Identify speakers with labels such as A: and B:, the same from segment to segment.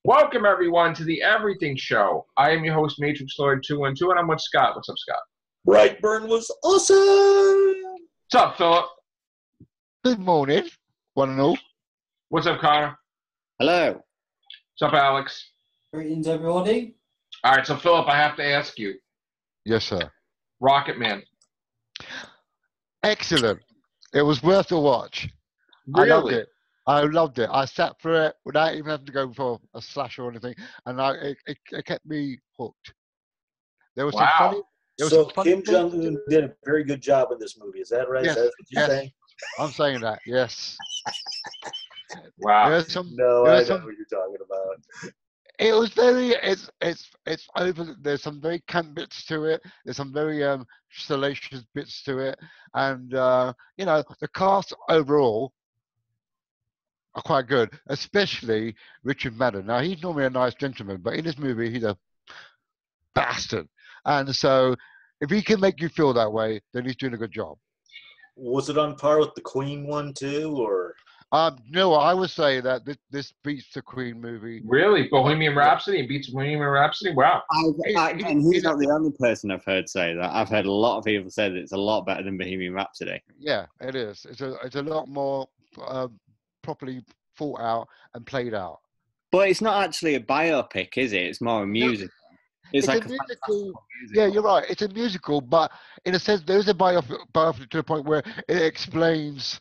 A: Welcome, everyone, to the Everything Show. I am your host, Matrix Lord 212, and I'm with Scott. What's up, Scott?
B: Brightburn was awesome!
A: What's up, Phillip?
C: Good morning, one and all.
A: What's up, Connor?
D: Hello.
A: What's up, Alex?
E: Greetings, everybody.
A: All right, so, Phillip, I have to ask you.
C: Yes, sir.
A: Rocket Man.
C: Excellent. It was worth a watch.
A: Really?
C: I loved it. I sat through it without even having to go for a slash or anything, and it kept me hooked. There was some funny.
B: So Kim Jong-un did a very good job in this movie. Is that right?
C: Yes,
B: Is that what you're saying?
C: I'm saying that. Yes.
A: Wow.
B: I know what you're talking about.
C: It was very. It's over. There's some very camp bits to it. There's some very salacious bits to it, and the cast overall are quite good, especially Richard Madden. Now, he's normally a nice gentleman, but in this movie, he's a bastard. And so, if he can make you feel that way, then he's doing a good job.
B: Was it on par with the Queen one, too, or...?
C: No, I would say that this beats the Queen movie.
A: Really? Bohemian Rhapsody? It beats Bohemian Rhapsody? Wow.
D: And he's not the only person I've heard say that. I've heard a lot of people say that it's a lot better than Bohemian Rhapsody.
C: Yeah, it is. It's a lot more properly thought out and played out.
D: But it's not actually a biopic, is it? It's more a musical. It's like
C: a musical. Yeah, you're right. It's a musical, but in a sense, there is a biopic to the point where it explains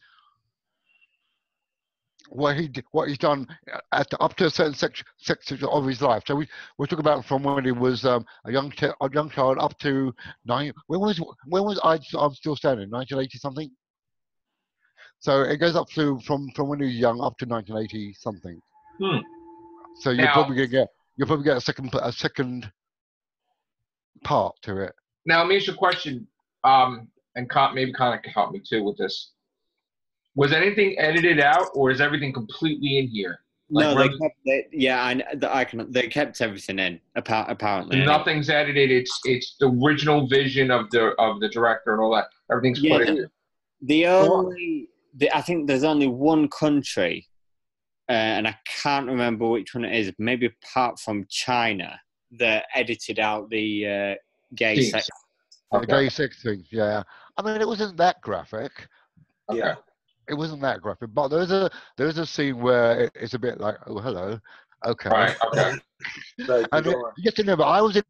C: what he's done up to a certain section of his life. So we're talking about from when he was a young child up to 9. When was I'm Still Standing? 1980 something. So it goes up to from when he was young up to 1980 something. So you're probably gonna get a second part to it.
A: Now let me ask you a question, and maybe Connor can help me too with this. Was anything edited out, or is everything completely in here?
D: No, they kept everything in. Apparently,
A: nothing's edited. It's the original vision of the director and all that. Everything's put in there.
D: I think there's only one country, and I can't remember which one it is. Maybe apart from China, that edited out the gay sex.
C: The gay sex thing. Yeah. I mean, it wasn't that graphic.
A: Okay.
C: Yeah. It wasn't that graphic, but there's a scene where it's a bit like, oh, hello, okay.
A: Right, okay.
C: And you have to remember, I was in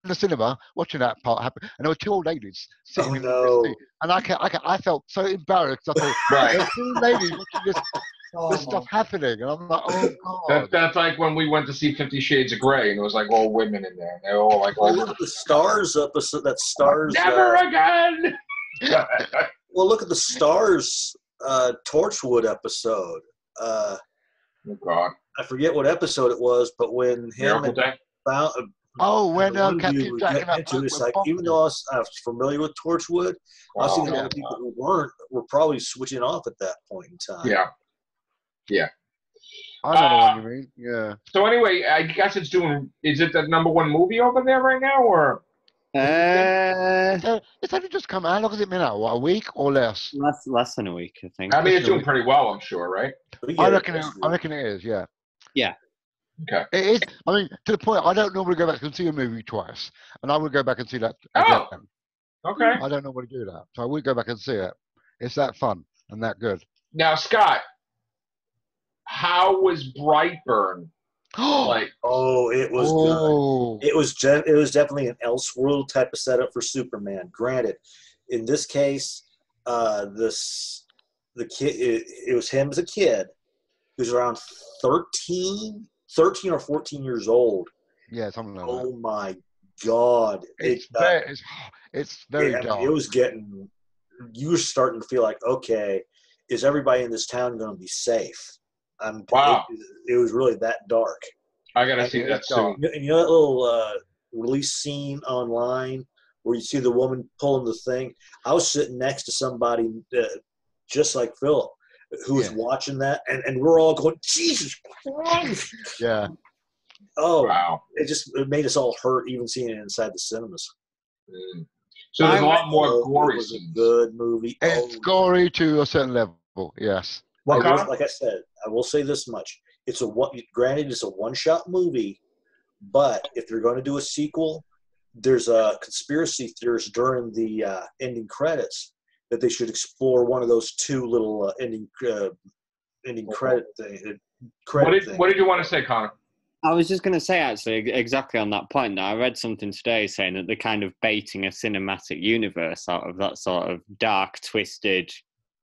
C: the cinema watching that part happen, and there were 2 old ladies sitting in the seat, and I felt so embarrassed. I thought, there are 2 ladies watching this stuff happening, and I'm like, oh god.
A: That's like when we went to see 50 Shades of Grey, and there was like all women in there, and they were all like,
B: look at the Stars episode. That Stars.
A: Never again.
B: Well, look at the Stars. Torchwood episode.
A: Oh God!
B: I forget what episode it was, but when him and found.
C: When Captain Jack
B: it's like, even though I was familiar with Torchwood, I was thinking other people who weren't were probably switching off at that point in time.
A: Yeah.
C: I don't know what you mean. Yeah.
A: So anyway, I guess is it the #1 movie over there right now, or?
C: It's only just come out. How long has it been out? What, a week or less?
D: Less than a week, I think.
A: I mean, it's doing pretty well, I'm sure, right?
C: I reckon it is. Yeah.
D: Yeah.
A: Okay.
C: It is. I mean, to the point, I don't normally go back and see a movie twice, and I would go back and see that
A: again.
C: Okay. I don't normally do that, so I would go back and see it. It's that fun and that good.
A: Now, Scott, how was Brightburn?
B: It was good. It was definitely an Elseworld type of setup for Superman. Granted, in this case, the kid it was him as a kid. He was around 13 or 14 years old.
C: Yeah, something like that.
B: Oh my God!
C: It's very dark.
B: It was getting. You were starting to feel like, okay, is everybody in this town going to be safe?
A: Wow.
B: It was really that dark.
A: I got to see that soon.
B: And you know that little release scene online where you see the woman pulling the thing? I was sitting next to somebody just like Phillip who was watching that, and we're all going, Jesus Christ!
C: Yeah.
B: Oh,
A: wow.
B: It made us all hurt even seeing it inside the cinemas.
A: So there's a lot more gory scenes.
B: It was a good movie.
C: It's gory to a certain level, yes.
B: Like I said, I will say this much. granted it's a one-shot movie, but if they're going to do a sequel, there's a conspiracy theorist during the ending credits that they should explore one of those two little ending credit thing.
A: What did you want to say, Connor?
D: I was just going to say, actually, exactly on that point, that I read something today saying that they're kind of baiting a cinematic universe out of that sort of dark, twisted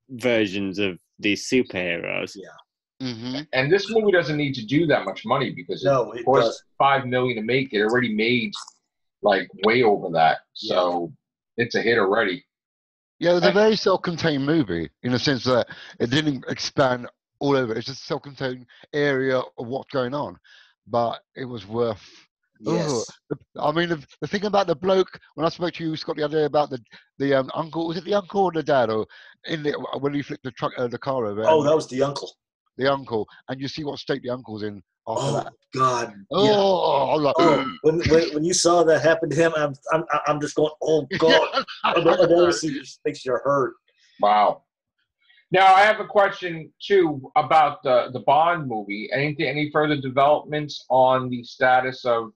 D: versions of these superheroes.
B: Yeah.
C: Mm-hmm.
A: And this movie doesn't need to do that much money because it cost $5 million to make. It already made like way over that, so it's a hit already.
C: Yeah, it was a very self-contained movie in the sense that it didn't expand all over. It's just a self-contained area of what's going on. But it was worth.
B: Yes.
C: I mean, the thing about the bloke when I spoke to you, Scott, the other day about the uncle. Was it the uncle or the dad? Or when he flipped the car over?
B: Oh, that was the uncle.
C: The uncle, and you see what state the uncle's in after that.
B: God.
C: Oh,
B: yeah. When you saw that happen to him, I'm just going, oh God. That just makes you hurt.
A: Wow. Now I have a question too about the Bond movie. Any further developments on the status of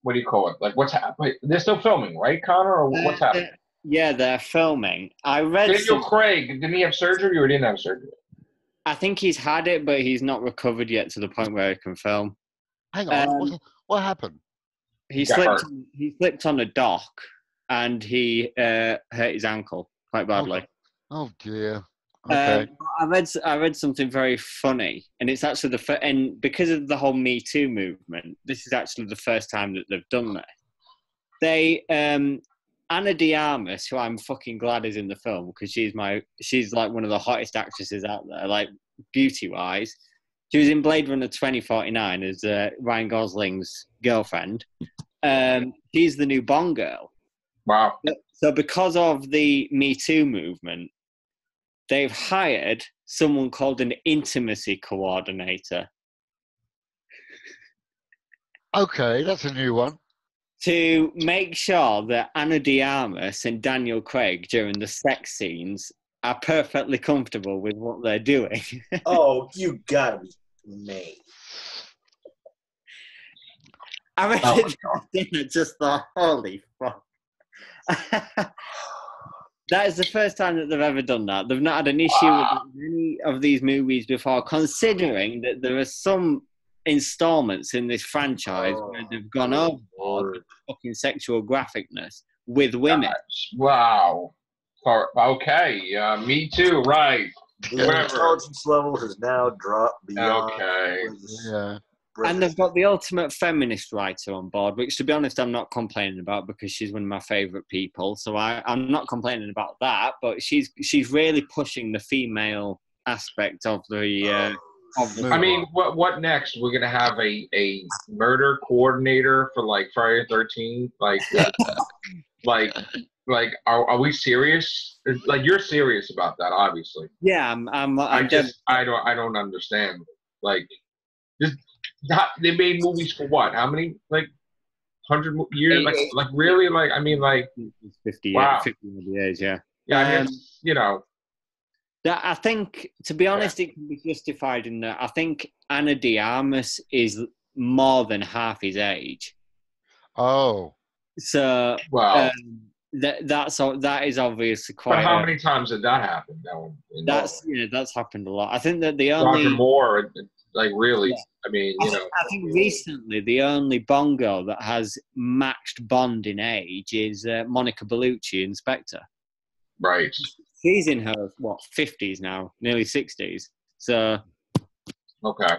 A: what do you call it? Like what's happening? They're still filming, right, Connor? Or what's happening?
D: Yeah, they're filming. I read
A: Daniel Craig, didn't he have surgery or didn't have surgery?
D: I think he's had it, but he's not recovered yet to the point where he can film.
C: Hang on, what happened?
D: He slipped on a dock and he hurt his ankle quite badly.
C: Oh dear. Okay.
D: I read something very funny, and it's actually and because of the whole Me Too movement, this is actually the first time that they've done this. They Anna de Armas, who I'm fucking glad is in the film because she's like one of the hottest actresses out there, like beauty wise. She was in Blade Runner 2049 as Ryan Gosling's girlfriend. She's the new Bond girl.
A: Wow.
D: So because of the Me Too movement, they've hired someone called an intimacy coordinator.
C: Okay, that's a new one.
D: To make sure that Anna de Armas and Daniel Craig during the sex scenes are perfectly comfortable with what they're doing.
B: Oh, you gotta be made.
D: I read it and just thought, holy fuck. That is the first time that they've ever done that. They've not had an issue with any of these movies before, considering that there are some installments in this franchise where they've gone overboard with fucking sexual graphicness with women.
A: Gosh, wow. Okay. Me Too. Right.
B: The intelligence level has now dropped beyond.
A: Okay.
C: Yeah.
D: And they've got the ultimate feminist writer on board, which, to be honest, I'm not complaining about because she's one of my favourite people. So I'm not complaining about that. But she's really pushing the female aspect of the.
A: I mean, what next? We're gonna have a murder coordinator for like Friday the 13th, like are we serious? Like you're serious about that, obviously.
D: Yeah,
A: I don't understand. Like they made movies for what? How many? Like 100 years? Like really? Like I mean, like
D: 50 years. Yeah.
A: Yeah, I mean, you know.
D: I think, to be honest, it can be justified in that. I think Anna de Armas is more than half his age.
C: Oh.
D: So
A: wow.
D: That is obviously quite.
A: But how many times did that happen?
D: That's happened a lot. I think that the only
A: Roger Moore, like really. Yeah. I mean, you know.
D: I think recently the only Bond girl that has matched Bond in age is Monica Bellucci in Spectre.
A: Right.
D: She's in her 50s now, nearly 60s. So
A: okay.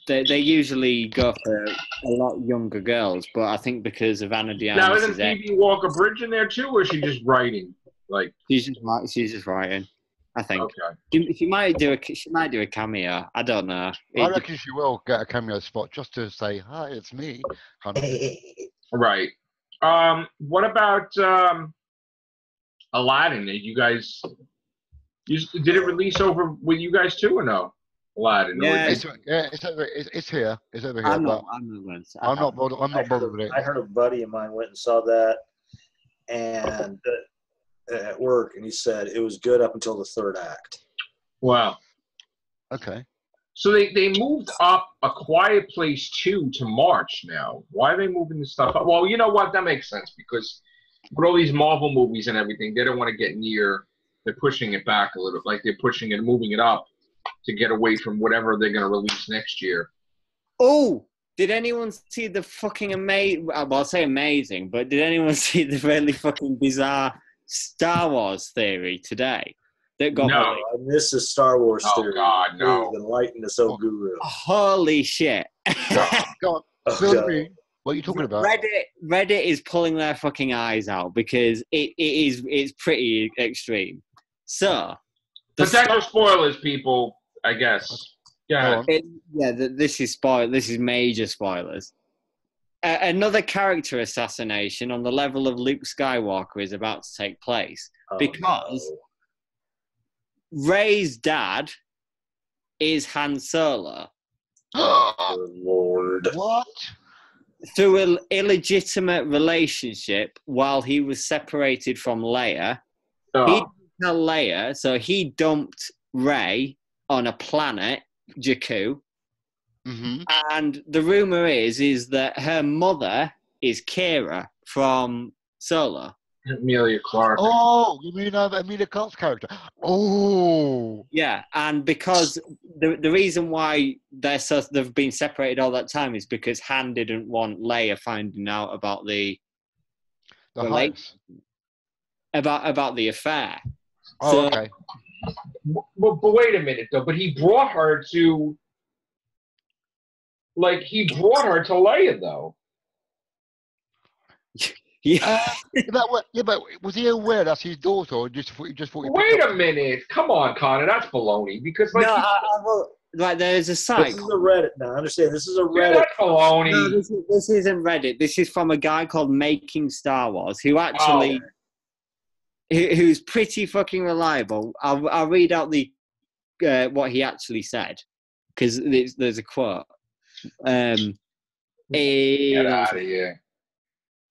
D: They usually go for a lot younger girls, but I think because of Anna de Armas.
A: Now isn't Phoebe Walker-Bridge in there too, or is she just writing? Like
D: she's just writing. I think.
A: Okay.
D: She might do a cameo. I don't know.
C: I reckon she will get a cameo spot just to say, "Hi, it's me."
A: Right. What about Aladdin? Did you guys? Did it release over with you guys too, or no? Aladdin.
C: Yeah, it's here. It's over here.
D: I'm
C: not bothered with it.
B: I heard a buddy of mine went and saw that, and at work, and he said it was good up until the third act.
A: Wow.
C: Okay.
A: So they moved up A Quiet Place 2 to March now. Why are they moving this stuff up? Well, you know what? That makes sense because with all these Marvel movies and everything, they don't want to get near. They're pushing it back a little, like they're pushing it, moving it up to get away from whatever they're going to release next year.
D: Oh, did anyone see the fucking amazing? Well, I'll say amazing, but did anyone see the really fucking bizarre Star Wars theory today? That got
A: No.
B: This is Star Wars theory.
A: Oh God, no!
B: Please enlighten us, oh guru.
D: Holy shit!
C: Go on.
B: Okay.
C: What are you talking about?
D: Reddit is pulling their fucking eyes out because it's pretty extreme. So,
A: potential spoilers, people. I guess. Yeah.
D: This is major spoilers. Another character assassination on the level of Luke Skywalker is about to take place because Rey's dad is Han Solo.
B: Oh, Lord.
C: What?
D: Through an illegitimate relationship while he was separated from Leia. He didn't tell Leia, so he dumped Rey on a planet, Jakku.
C: Mm-hmm.
D: And the rumor is that her mother is Kira from Solo.
A: Amelia Clark.
C: Oh, you mean Amelia Clark's character? Oh.
D: Yeah, and because the reason why they've been separated all that time is because Han didn't want Leia finding out about the
C: Heights.
D: about the affair.
C: Oh, okay.
A: But wait a minute, though. But he brought her to Leia, though.
D: Yeah.
C: But was he aware that's his daughter, or just thought?
A: Wait a minute! Come on, Connor, that's baloney. Because
D: there's a site.
B: This is a Reddit. Now, I understand. This is a Reddit.
A: That's baloney.
D: No, this isn't Reddit. This is from a guy called Making Star Wars, who actually, who's pretty fucking reliable. I'll read out the what he actually said because there's a quote.
A: Get out of here.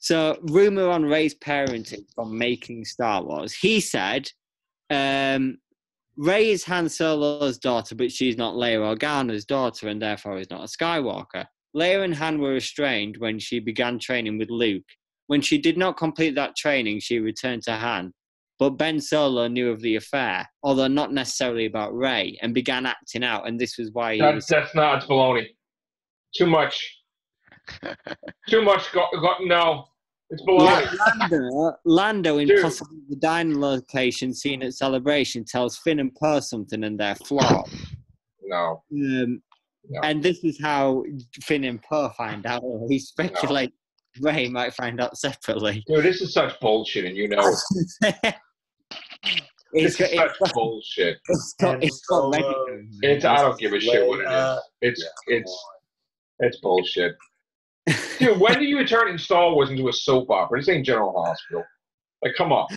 D: So, rumor on Rey's parenting from Making Star Wars. He said, Rey is Han Solo's daughter, but she's not Leia Organa's daughter, and therefore is not a Skywalker. Leia and Han were estranged when she began training with Luke. When she did not complete that training, she returned to Han. But Ben Solo knew of the affair, although not necessarily about Rey, and began acting out, and this was why
A: It's baloney. Too much. Too much. No. It's baloney.
D: Lando in possibly the dining location seen at Celebration tells Finn and Poe something and they're flawed.
A: No.
D: And this is how Finn and Poe find out. He speculates Rey might find out separately.
A: Dude, this is such bullshit, and you know it. It's such bullshit.
D: It's
A: I don't give a shit what it is. It's bullshit. Dude, when do you turn Star Wars into a soap opera? This ain't General Hospital. Like, come on.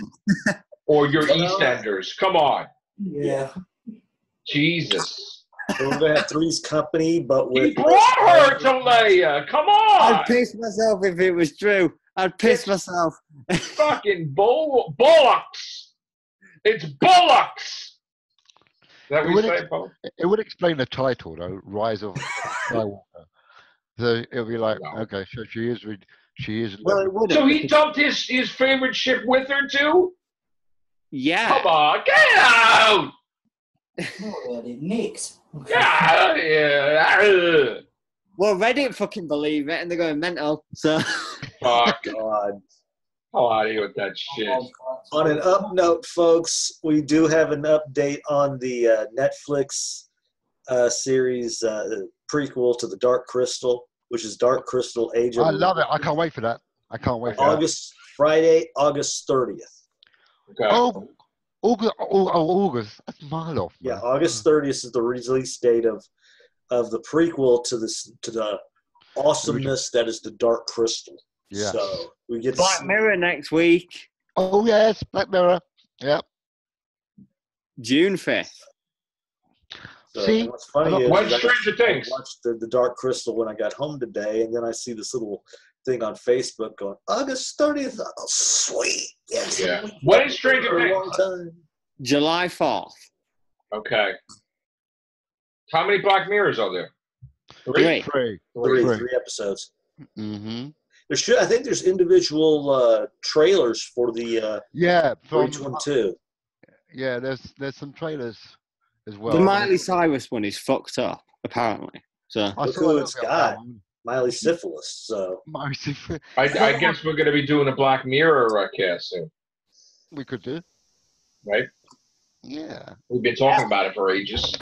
A: Or your EastEnders. Come on.
E: Yeah.
A: Jesus.
B: So we're gonna have Three's Company, but with
A: he brought her to Leia. Come on.
D: I'd piss myself if it was true. I'd piss myself.
A: Fucking bullocks. It's bullocks. Is that what you say, Paul?
C: It would explain the title, though, Rise of Skywalker. So it'll be like, okay, so she is.
D: Well, it would.
A: So he dumped his favorite ship with her too?
D: Yeah.
A: Come on, get out!
E: Not really. Nicked.
A: Yeah.
D: Well, Reddit fucking believe it, and they're going mental. So.
A: Fuck.
B: God.
A: How out of here with that shit.
B: On an up note, folks, we do have an update on the Netflix series prequel to the Dark Crystal, which is Dark Crystal Age of...
C: I love it. I can't wait for that.
B: Friday, August 30th.
A: Okay.
C: Oh, August. That's mile off.
B: Man. Yeah, August 30th is the release date of the prequel to the awesomeness that is the Dark Crystal.
C: Yeah.
B: So we get
D: Black Mirror next week.
C: Oh yes, Black Mirror. Yep.
D: June 5th.
B: So,
C: see,
B: what's funny
A: When
B: is
A: Stranger Things.
B: I watched the Dark Crystal when I got home today, and then I see this little thing on Facebook going, August 30th. Oh, sweet. Yes.
A: Yeah. When is Stranger Things?
D: July 4th.
A: Okay. How many Black Mirrors are there?
D: Three.
B: Three episodes.
C: Mm-hmm.
B: I think there's individual trailers for the for each one too.
C: Yeah, there's some trailers as well.
D: The Miley Cyrus one is fucked up, apparently. So
B: look who it's got. Miley Syphilis. So
A: I guess we're going to be doing a Black Mirror cast soon.
C: We could do.
A: Right?
C: Yeah.
A: We've been talking about it for ages.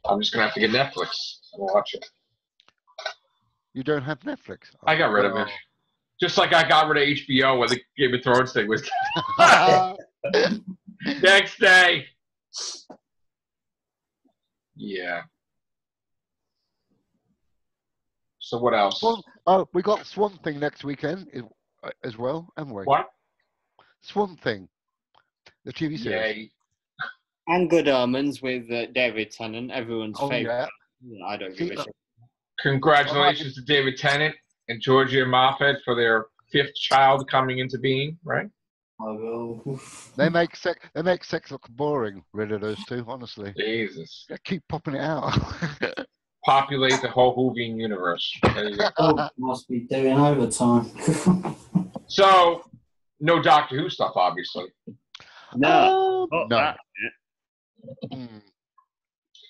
A: I'm just going to have to get Netflix and watch it.
C: You don't have Netflix?
A: I got rid of it. Just like I got rid of HBO when the Game of Thrones thing was. Next day. Yeah. So what else?
C: We got Swamp Thing next weekend as well, haven't we?
A: What?
C: Swamp Thing, the TV series.
A: Yay.
D: And Good Omens with David Tennant, everyone's favorite.
C: Yeah.
D: I don't give a shit.
A: Congratulations to David Tennant and Georgia Moffat for their 5th child coming into being, right?
C: They make sex look boring, really, those two, honestly.
A: Jesus.
C: They keep popping it out.
A: Populate the whole Whovian universe. There you go.
E: Oh, must be doing overtime.
A: So, no Doctor Who stuff, obviously.
D: No.
C: No.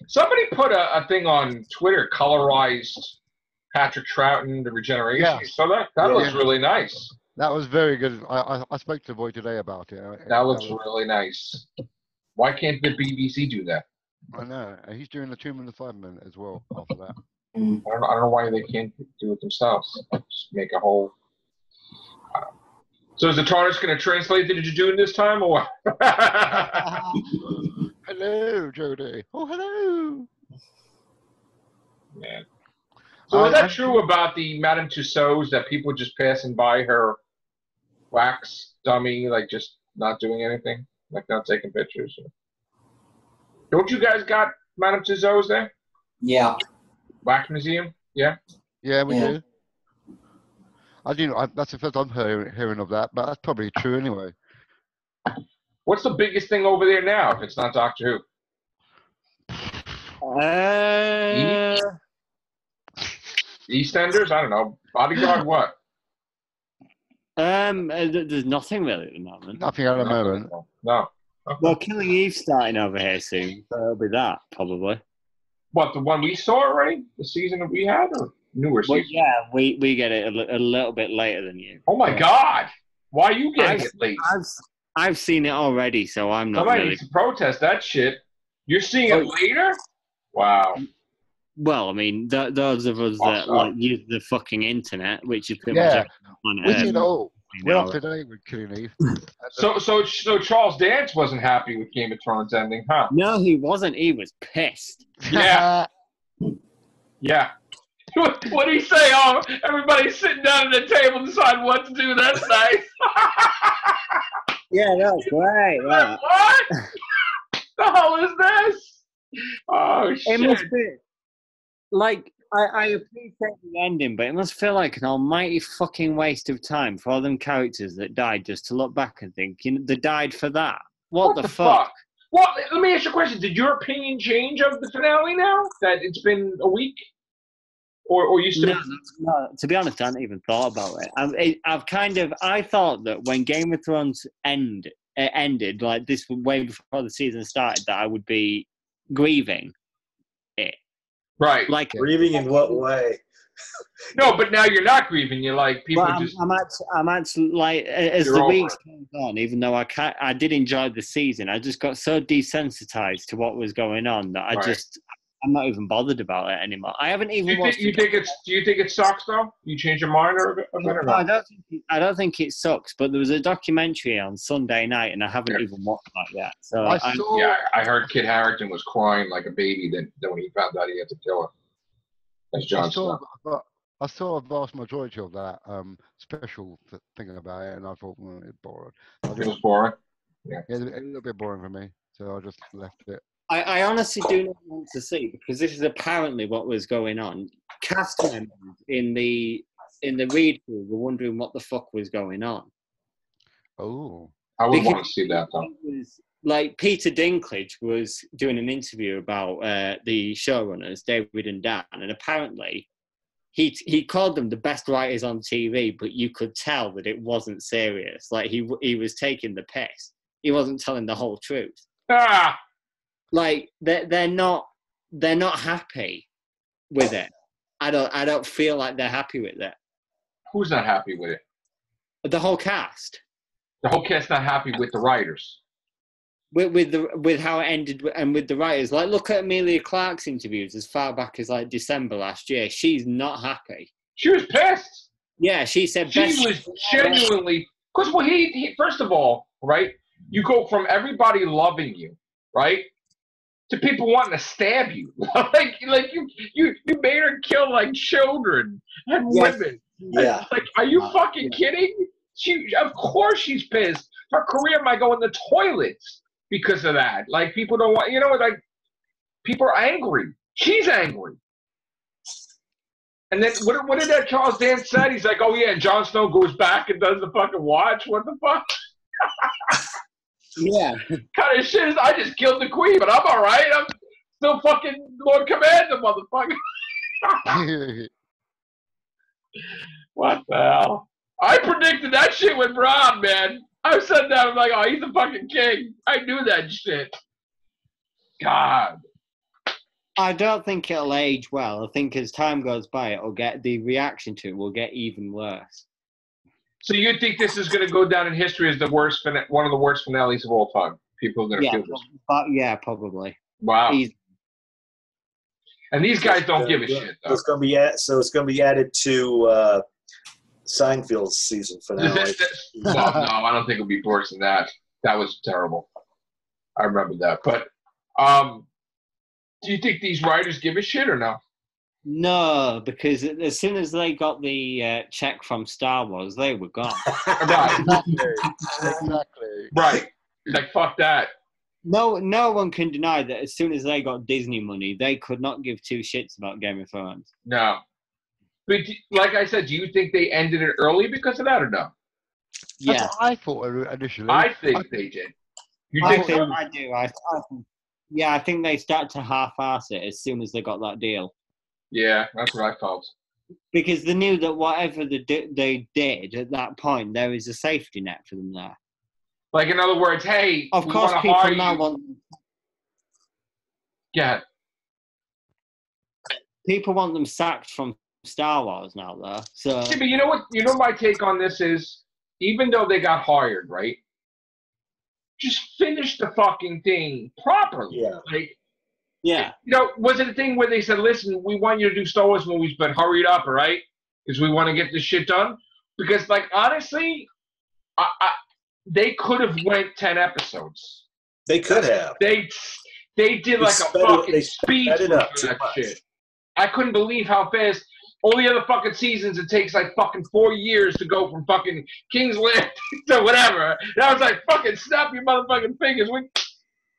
A: Somebody put a thing on Twitter, colorized Patrick Troughton, the regeneration.
C: Yeah.
A: So that looks really nice.
C: That was very good. I spoke to the boy today about it.
A: That looks really nice. Why can't the BBC do that?
C: I know. He's doing the 2 minute, 5 minute as well after that.
A: I don't know why they can't do it themselves. Just make a whole. So is the TARDIS going to translate the Jejune this time, or?
C: Hello, Jodie. Oh, hello.
A: Man. So is that true about the Madame Tussauds, that people just passing by her wax dummy, like just not doing anything, like not taking pictures? Don't you guys got Madame Tussauds there?
E: Yeah.
A: Wax museum? Yeah.
C: Yeah, we do. I do. That's the first I'm hearing of that, but that's probably true anyway.
A: What's the biggest thing over there now, if it's not Doctor Who? EastEnders? I don't know. Bodyguard? What?
D: There's nothing really at the moment.
C: Nothing at the moment.
A: No. Okay.
D: Well, Killing Eve starting over here soon, so it'll be that probably.
A: What, the one we saw already? The season that we had, or newer season?
D: Well, yeah, we get it a little bit later than you.
A: Oh my God! Why are you getting it late?
D: I've seen it already, so I'm not.
A: Somebody
D: really...
A: needs to protest that shit. You're seeing it later? Wow.
D: Well, I mean, those of us that like use the fucking internet, which is pretty much on
C: we see it all. We're up to date with Killing Eve.
A: So Charles Dance wasn't happy with Game of Thrones ending, huh?
D: No, he wasn't. He was pissed.
A: Yeah. Yeah. What did he say? Oh, everybody's sitting down at the table deciding what to do. That's nice.
D: Yeah, that's great. Yeah.
A: What? The hell is this? Oh, shit.
D: It must be like I appreciate the ending, but it must feel like an almighty fucking waste of time for all them characters that died just to look back and think, they died for that. What the fuck?
A: Well, let me ask you a question. Did your opinion change of the finale now that it's been a week? Or you still?
D: No, to be honest, I hadn't even thought about it. I thought that when Game of Thrones ended, like this way before the season started, that I would be grieving it.
A: Right.
D: Like
B: grieving in what way?
A: No, but now you're not grieving. You're like people
D: I'm actually like as the weeks came on. Even though I did enjoy the season, I just got so desensitized to what was going on that I'm not even bothered about it anymore. I haven't even watched.
A: Do you think it sucks though? You change your mind or
D: no, I don't think it sucks. But there was a documentary on Sunday night, and I haven't even watched that yet. So
A: I heard Kit Harington was crying like a baby then when he found out he had to kill her. That's Jon Snow.
C: I saw a vast majority of that special thing about it, and I thought, it's boring.
A: It was boring. Yeah,
C: a little bit boring for me, so I just left it.
D: I honestly do not want to see, because this is apparently what was going on. Cast members in the read through were wondering what the fuck was going on.
C: Oh,
A: I would want to see that though.
D: like Peter Dinklage was doing an interview about the showrunners, David and Dan, and apparently he called them the best writers on TV, but you could tell that it wasn't serious. Like he was taking the piss. He wasn't telling the whole truth.
A: Ah!
D: Like they're not happy with it. I don't feel like they're happy with it.
A: Who's not happy with it?
D: The whole cast.
A: The whole cast's not happy with the writers.
D: With how it ended and with the writers. Like, look at Amelia Clark's interviews as far back as like December last year. She's not happy.
A: She was pissed.
D: Yeah, she said
A: she was genuinely, because well, he first of all, right, you go from everybody loving you, right, to people wanting to stab you. like you made her kill like children and women.
B: Yeah.
A: Like, are you fucking kidding? Of course she's pissed. Her career might go in the toilets because of that. Like, people don't want, like, people are angry. She's angry. And then what did that Charles Dance said? He's like, oh yeah, and Jon Snow goes back and does the fucking watch. What the fuck?
D: Yeah.
A: Kind of shit is, I just killed the queen, but I'm all right. I'm still fucking Lord Commander, motherfucker. What the hell? I predicted that shit went wrong, man. I said that. I'm like, oh, he's the fucking king. I knew that shit. God.
D: I don't think it'll age well. I think as time goes by, the reaction to it will get even worse.
A: So you think this is going to go down in history as one of the worst finales of all time? People are going to feel this.
D: Yeah, probably.
A: Wow.
D: Easy.
A: And these guys don't give a shit, though.
B: It's going to be added to Seinfeld's season finale.
A: No, I don't think it'll be worse than that. That was terrible. I remember that. But do you think these writers give a shit or no?
D: No, because as soon as they got the check from Star Wars, they were gone.
A: Right.
C: Exactly.
A: Right. Like, fuck that.
D: No one can deny that as soon as they got Disney money, they could not give two shits about Game of Thrones.
A: No. But like I said, do you think they ended it early because of that or no?
D: Yeah.
C: That's what I thought initially.
A: I think they did. You think so?
D: I do. I think they start to half-ass it as soon as they got that deal.
A: Yeah, that's what I felt.
D: Because they knew that whatever they did at that point, there is a safety net for them there.
A: Like, in other words, hey,
D: of course, people now want.
A: Yeah.
D: People want them sacked from Star Wars now, though. So.
A: Yeah, but you know what? You know my take on this is, even though they got hired, right? Just finish the fucking thing properly.
B: Yeah.
A: Like.
D: Yeah.
A: Was it a thing where they said, listen, we want you to do Star Wars movies, but hurry it up, all right? Because we want to get this shit done? Because, like, honestly, they could have went 10 episodes.
B: They could have.
A: They did like a fucking speed for that shit. I couldn't believe how fast all the other fucking seasons, it takes like fucking 4 years to go from fucking King's Landing to whatever. And I was like, fucking snap your motherfucking fingers.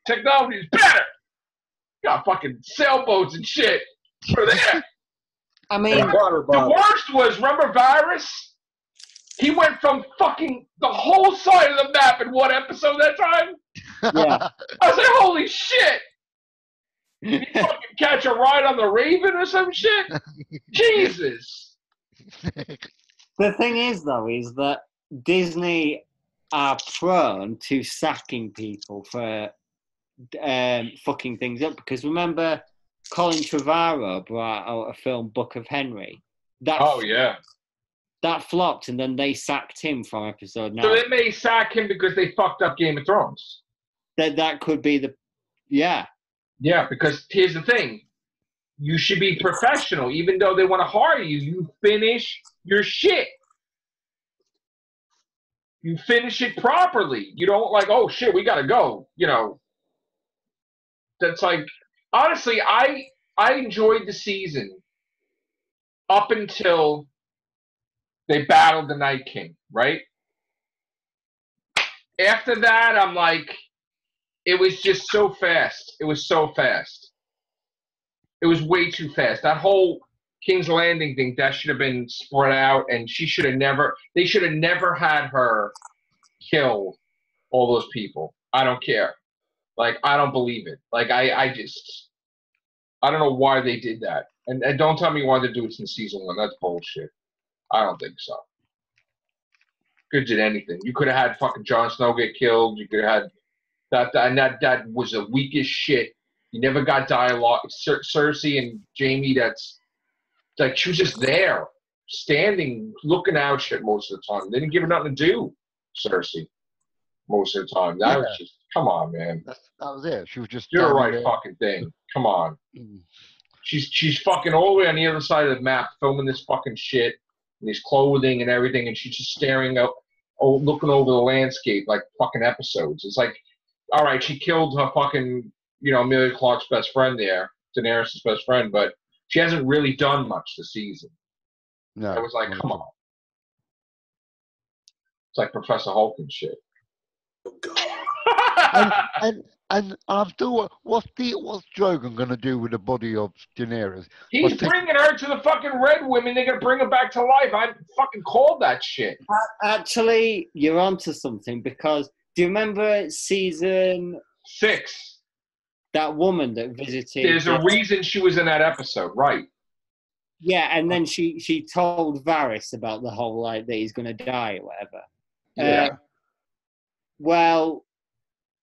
A: Technology is better. Got fucking sailboats and shit for there.
D: I mean,
A: the worst was, remember Virus? He went from fucking the whole side of the map in one episode that time.
D: Yeah.
A: I was like, holy shit. You fucking catch a ride on the Raven or some shit? Jesus.
D: The thing is, though, is that Disney are prone to sacking people for fucking things up, because remember Colin Trevorrow brought out a film, Book of Henry. That flopped, and then they sacked him from episode 9.
A: So they may sack him because they fucked up Game of Thrones.
D: That could be yeah,
A: because here's the thing, you should be professional. Even though they want to hire you, you finish your shit. You finish it properly. You don't like, oh shit, we gotta go, That's like, honestly, I enjoyed the season up until they battled the Night King, right? After that, I'm like, it was just so fast. It was so fast. It was way too fast. That whole King's Landing thing, that should have been spread out, and they should have never had her kill all those people. I don't care. Like, I don't believe it. Like, I don't know why they did that. And don't tell me why they do it in season 1. That's bullshit. I don't think so. Could have did anything. You could have had fucking Jon Snow get killed. You could have had that was the weakest shit. You never got dialogue. Cersei and Jaime, that's like she was just there, standing, looking out shit most of the time. They didn't give her nothing to do, Cersei, most of the time. That was just, come on, man.
C: That was it. She was just
A: do the right
C: there.
A: fucking thing. Come on. She's fucking all the way on the other side of the map, filming this fucking shit, and his clothing and everything, and she's just staring out, looking over the landscape like fucking episodes. It's like, all right, she killed her fucking, Emilia Clarke's best friend there, Daenerys' best friend, but she hasn't really done much this season.
C: No.
A: I was like, come on. It's like Professor Hulk and shit.
B: Oh, God.
C: and I'm still, what's Drogon going to do with the body of Daenerys?
A: He's bringing her to the fucking Red Women. They're going to bring her back to life. I fucking called that shit.
D: Actually, you're onto something, because do you remember season
A: 6?
D: That woman that visited.
A: There's a reason she was in that episode, right?
D: Yeah, and then she told Varys about the whole, like, that he's going to die or whatever.
A: Yeah.
D: Well,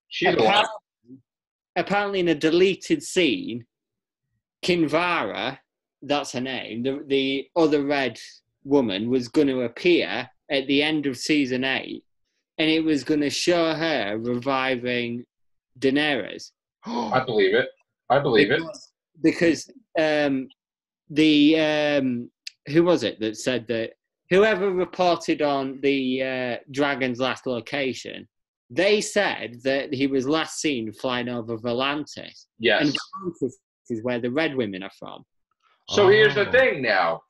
A: she's alive.
D: Apparently in a deleted scene, Kinvara, that's her name, the other red woman, was going to appear at the end of season 8, and it was going to show her reviving Daenerys.
A: I believe it.
D: Because who was it that said that whoever reported on the dragon's last location, they said that he was last seen flying over Volantis.
A: Yes.
D: And Volantis is where the Red Women are from.
A: So here's the thing now.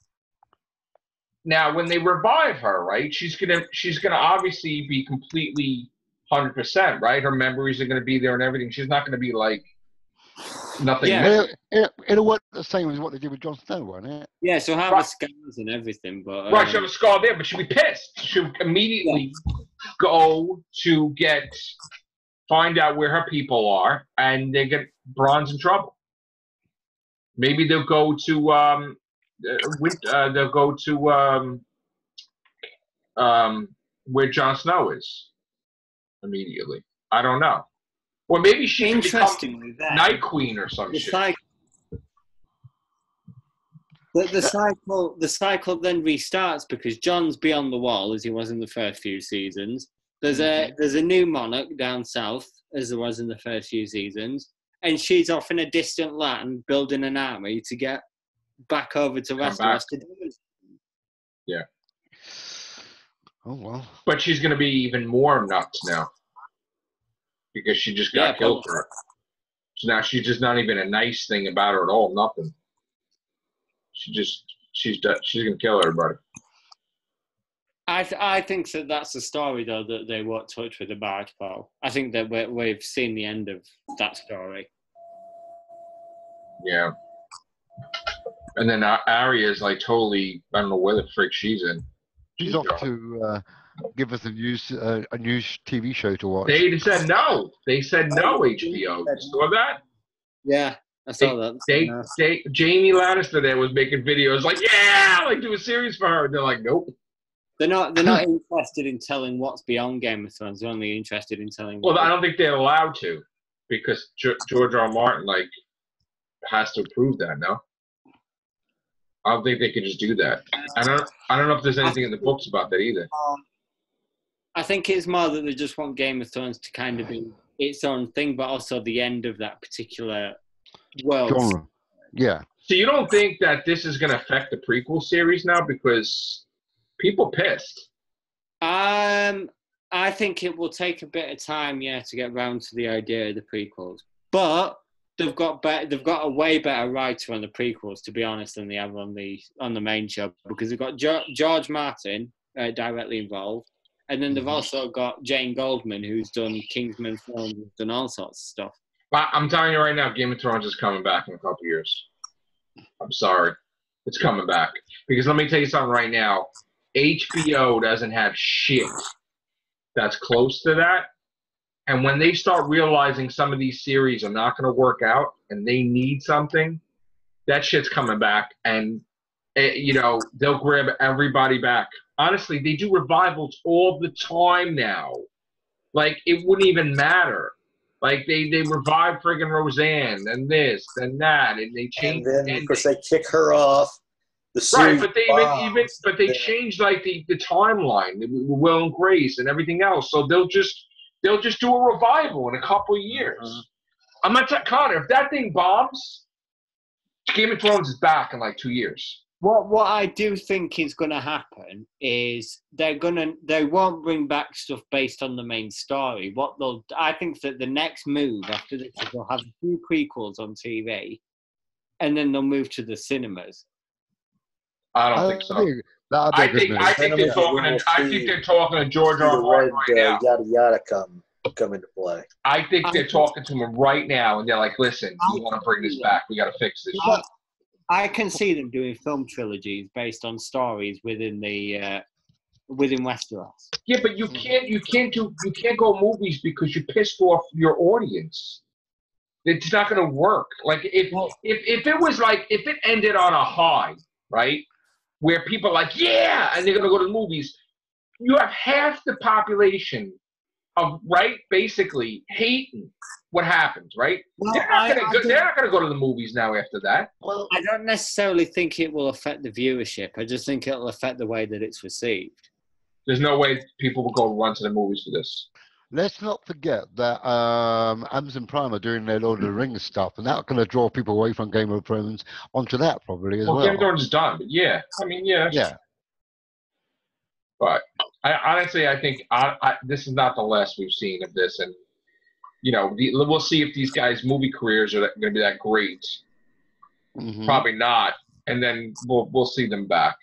A: Now, when they revive her, right, she's gonna obviously be completely 100%, right? Her memories are gonna be there and everything. She's not gonna be like nothing.
D: Yeah.
C: It'll work the same as what they did with Jon Snow, won't it?
D: Yeah, she'll have the scars and everything, but
A: right, she'll have a scar there, but she'll be pissed. She'll immediately go to find out where her people are, and they get Bronn's in trouble. Maybe they'll go to where Jon Snow is immediately. I don't know. Or maybe she can become Night Queen or some shit.
D: The cycle then restarts because Jon's beyond the wall, as he was in the first few seasons. There's a new monarch down south, as there was in the first few seasons, and she's off in a distant land building an army to get back over to Westeros to do it.
A: Yeah.
C: Oh well.
A: But she's going to be even more nuts now because she just got killed for it. So now she's just not even a nice thing about her at all. Nothing. She's going to kill everybody.
D: I think that's a story though that they won't touch with the barge pole. I think that we've seen the end of that story.
A: Yeah. And then Arya's like totally, I don't know where the frick she's in.
C: She's off to give us a news TV show to watch.
A: They said no. They said no, HBO. You saw that?
D: Yeah, I saw that.
A: Jamie Lannister there was making videos like, yeah, like do a series for her. And they're like, nope.
D: They're not interested in telling what's beyond Game of Thrones. They're only interested in telling.
A: Well, I don't think they're allowed to, because George R. R. Martin has to approve that. No, I don't think they can just do that. I don't know if there's anything in the books about that either.
D: I think it's more that they just want Game of Thrones to kind of be its own thing, but also the end of that particular world.
C: Genre. Yeah.
A: So you don't think that this is going to affect the prequel series now because people pissed?
D: I think it will take a bit of time, to get round to the idea of the prequels. But they've got a way better writer on the prequels, to be honest, than they have on the main show, because they've got George Martin directly involved, and then they've also got Jane Goldman, who's done Kingsman films, done all sorts of stuff.
A: I'm telling you right now, Game of Thrones is coming back in a couple years. I'm sorry, it's coming back, because let me tell you something right now. HBO doesn't have shit that's close to that, And when they start realizing some of these series are not going to work out and they need something, that shit's coming back. And, they'll grab everybody back. Honestly, they do revivals all the time now. Like, it wouldn't even matter. Like, they revive friggin' Roseanne and this and that, and they change.
B: And then, of course, they kick her off. The
A: Right,
B: series
A: but they changed like the timeline with Will and Grace and everything else. So they'll just do a revival in a couple of years. I'm not Connor. If that thing bombs, Game of Thrones is back in like 2 years.
D: What I do think is going to happen is they won't bring back stuff based on the main story. I think that the next move after this is they'll have a few prequels on TV, and then they'll move to the cinemas.
A: I don't think so. I think they're talking to George R. R. Martin right now.
B: Yada yada come into play.
A: I think they're talking to him right now, and they're like, "Listen, we want to bring this back. We got to fix this."
D: I can see them doing film trilogies based on stories within Westeros.
A: Yeah, but you can't go movies because you pissed off your audience. It's not going to work. Like if it ended on a high, right, where people are like, yeah, and they're going to go to the movies, you have half the population of basically hating what happens, right?
D: Well,
A: they're not going to go to the movies now after that.
D: Well, I don't necessarily think it will affect the viewership. I just think it'll affect the way that it's received.
A: There's no way people will go run to the movies for this.
C: Let's not forget that Amazon Prime are doing their Lord of the Rings stuff, and that's going to draw people away from Game of Thrones onto that probably as well.
A: Game of Thrones is done, but yeah. I mean, yeah.
C: Yeah.
A: But I think this is not the last we've seen of this, and we'll see if these guys' movie careers are going to be that great. Mm-hmm. Probably not, and then we'll see them back.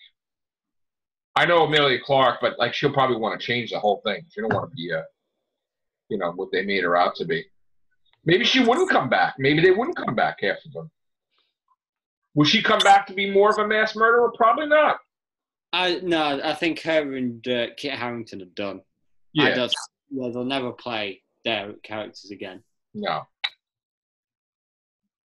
A: I know Amelia Clark, but like she'll probably want to change the whole thing. She don't want to be what they made her out to be. Maybe she wouldn't come back. Maybe they wouldn't come back, half of them. Would she come back to be more of a mass murderer? Probably not.
D: No, I think her and Kit Harington are done.
A: Yeah.
D: They'll never play their characters again.
A: No.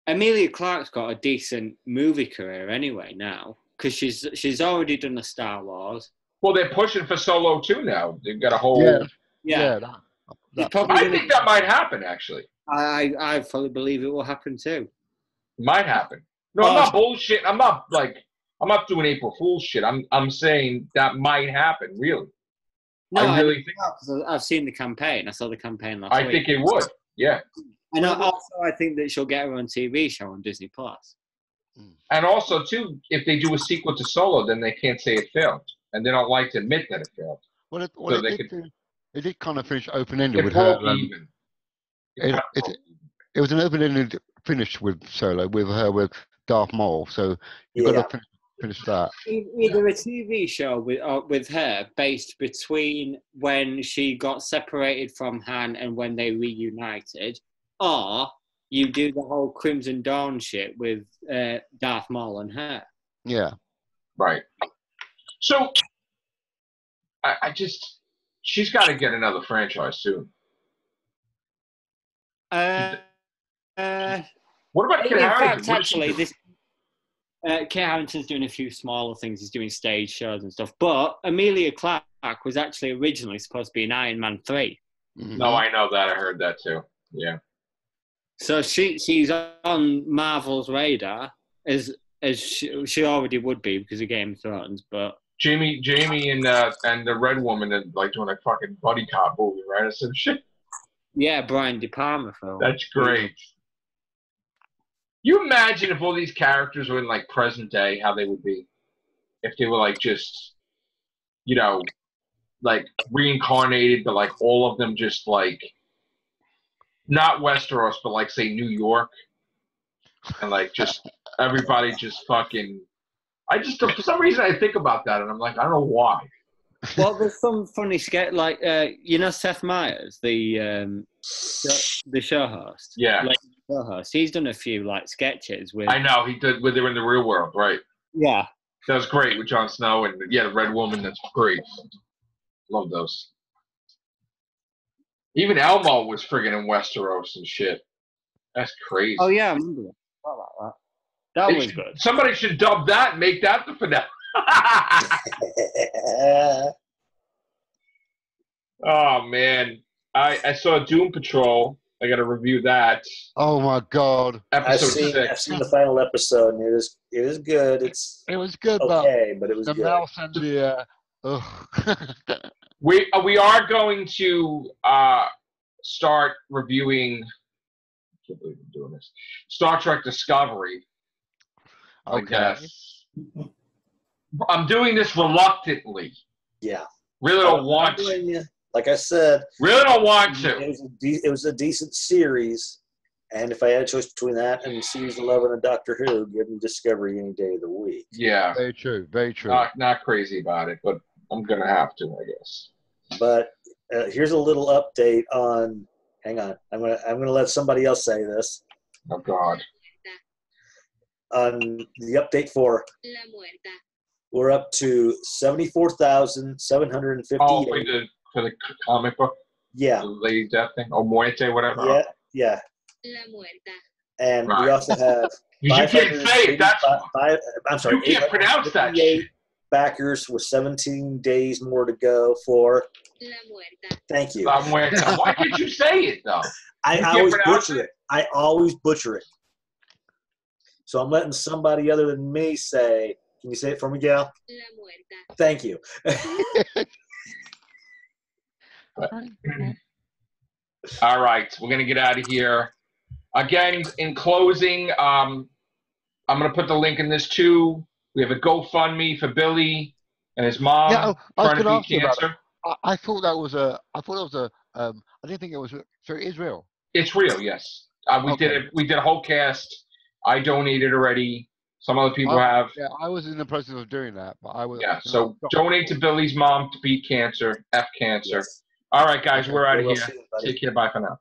D: Amelia Clark's got a decent movie career anyway now, because she's already done a Star Wars.
A: Well, they're pushing for Solo 2 now. They've got a whole...
D: Yeah.
A: I think that might happen, actually.
D: I fully believe it will happen too.
A: Might happen. No, I'm not bullshit. I'm not doing April Fool's shit. I'm saying that might happen, really.
D: No, I really think I've seen the campaign. I saw the campaign last week.
A: I think it would, yeah.
D: And also, I think that she'll get her own TV show on Disney Plus.
A: And also, too, if they do a sequel to Solo, then they can't say it failed, and they don't like to admit that it failed.
C: Well, it did kind of finish open-ended with her. It was an open-ended finish with Solo, with her with Darth Maul. So you've got to finish that.
D: Either a TV show with her based between when she got separated from Han and when they reunited, or you do the whole Crimson Dawn shit with Darth Maul and her.
C: Yeah.
A: Right. So she's got to get another franchise soon. What about Kit Harington?
D: Fact, actually, Kit Harington's doing a few smaller things. He's doing stage shows and stuff. But Amelia Clark was actually originally supposed to be in Iron Man 3.
A: Mm-hmm. No, I know that. I heard that too. Yeah. So
D: she's on Marvel's radar as she already would be because of Game of Thrones. But
A: Jamie and the Red Woman are like doing a fucking buddy cop movie, right? Or some shit.
D: Yeah, Brian De Palma film.
A: That's great. You imagine if all these characters were in like present day, how they would be, if they were like just, like reincarnated, but like all of them just like, not Westeros, but like say New York, and like just everybody just fucking. For some reason I think about that and I'm like, I don't know why.
D: Well, there's some funny sketch, like Seth Meyers, the show host.
A: Yeah.
D: Like, show host. He's done a few like sketches with.
A: I know he did when they were in the real world, right?
D: Yeah.
A: That was great with Jon Snow and the Red Woman. That's great. Love those. Even Elmo was friggin' in Westeros and shit. That's crazy.
D: Oh yeah, I remember that. Not like that. That was good.
A: Somebody should dub that and make that the finale. Oh man, I saw Doom Patrol. I got to review that.
C: Oh my god!
A: Episode 6.
B: I've seen the final episode, and it is good.
C: It was good,
B: but it was
C: the
B: good.
C: mouse and the
A: We are going to start reviewing. I can't believe I'm doing this. Star Trek Discovery.
C: Okay.
A: I guess. I'm doing this reluctantly.
B: Yeah.
A: Really don't want to.
B: Like I said,
A: really don't want to.
B: It was a decent series, and if I had a choice between that and series 11 of Doctor Who, give me Discovery any day of the week.
A: Yeah.
C: Very true. Very true.
A: Not crazy about it, but I'm gonna have to, I guess.
B: But here's a little update on. Hang on, I'm gonna let somebody else say this.
A: Oh God.
B: On the update for. We're up to 74,758.
A: Oh, for the comic book?
B: Yeah.
A: The Lady Death thing? Or Muerte, whatever?
B: Yeah. And
A: right.
B: we also have.
A: You can't say it. I'm sorry.
B: You can't pronounce that shit. Backers with 17 days more to go for. Thank you.
A: Why can't you say it, though?
B: I always butcher it. I always butcher it. So I'm letting somebody other than me say. Can you say it for me, Gal? Thank you.
A: All right, we're gonna get out of here. Again, in closing, I'm gonna put the link in this too. We have a GoFundMe for Billy and his mom trying to beat cancer.
C: I thought that was a. I didn't think it was. So it is real.
A: It's real, yes. We did it. We did a whole cast. I donated already. Some other people have.
C: Yeah, I was in the process of doing that, but I was.
A: Yeah, so donate to Billy's mom to beat cancer, F cancer. Yes. All right, guys, we're out of here. Take care. Bye for now.